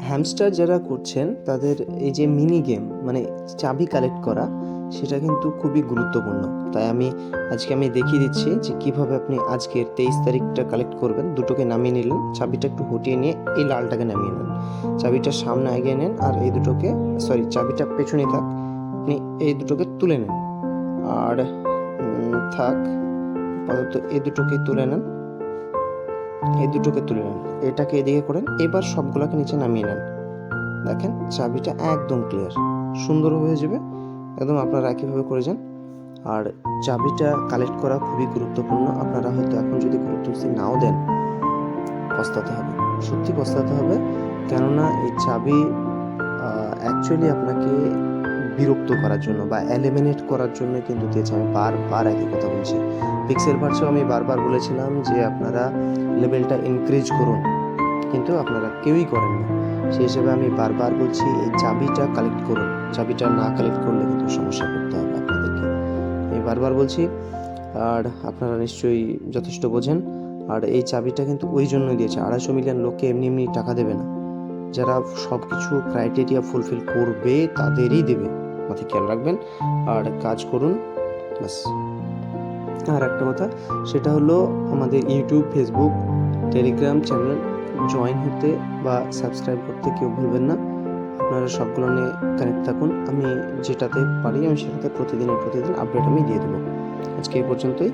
Hamster যারা করছেন তাদের এই যে মিনি গেম মানে চাবি কালেক্ট করা, সেটা কিন্তু খুবই গুরুত্বপূর্ণ। তাই আজকে আমি দেখিয়ে দিচ্ছি যে কিভাবে আপনি আজকের 23 তারিখটা কালেক্ট করবেন। দুটোকে নামিয়ে নিলেন, চাবিটা একটু হটিয়ে নিয়ে এই লালটাকে নামিয়ে নেন, চাবিটা সামনে এগিয়ে নেন, আর এই দুটোকে চাবিটা পেছনে থাক, আপনি এই দুটোকে তুলে নেন। আর থাক আপাতত এই দুটোকে তুলে নেন, এটাকে এদিকে করেন। এবার সবগুলোকে নিচে নামিয়ে নেন। দেখেন চাবিটা একদম ক্লিয়ার, সুন্দর হয়ে যাবে। একদম আপনারা একইভাবে করে যান। আর চাবিটা কালেক্ট করা খুবই গুরুত্বপূর্ণ। আপনারা হয়তো এখন যদি গুরুত্ব নাও দেন, পস্তাতে হবে, সত্যি পস্তাতে হবে। কেননা এই চাবি অ্যাকচুয়ালি আপনাকে বিরক্ত করার জন্য বা এলিমিনেট করার জন্য কিন্তু দিয়েছে। আমি বারবার একই কথা বলছি। পিক্সেল ভার্সেও আমি বারবার বলেছিলাম যে আপনারা লেভেলটা ইনক্রিজ করুন, কিন্তু আপনারা কেউই করেন না। সেই হিসেবে আমি বারবার বলছি এই চাবিটা কালেক্ট করুন। চাবিটা না কালেক্ট করলে কিন্তু সমস্যা করতে হবে আপনাদেরকে, আমি বারবার বলছি। আর আপনারা নিশ্চয়ই যথেষ্ট বোঝেন। আর এই চাবিটা কিন্তু ওই জন্যই দিয়েছে, 250 মিলিয়ন লোককে এমনি এমনি টাকা দেবে না। যারা সব কিছু ক্রাইটেরিয়া ফুলফিল করবে তাদেরই দেবে, মাথায় খেয়াল রাখবেন। আর কাজ করুন বাস। আর একটা কথা, সেটা হলো আমাদের YouTube, Facebook, Telegram channel join হতে বা সাবস্ক্রাইব করতে কেউ ভুলবেন না। আপনারা সবগুলো নিয়ে কানেক্ট থাকুন। আমি যেটাতে পারি আমি সেটাতে প্রতিদিন আপডেট আমি দিয়ে দেবো। আজকে এই পর্যন্তই।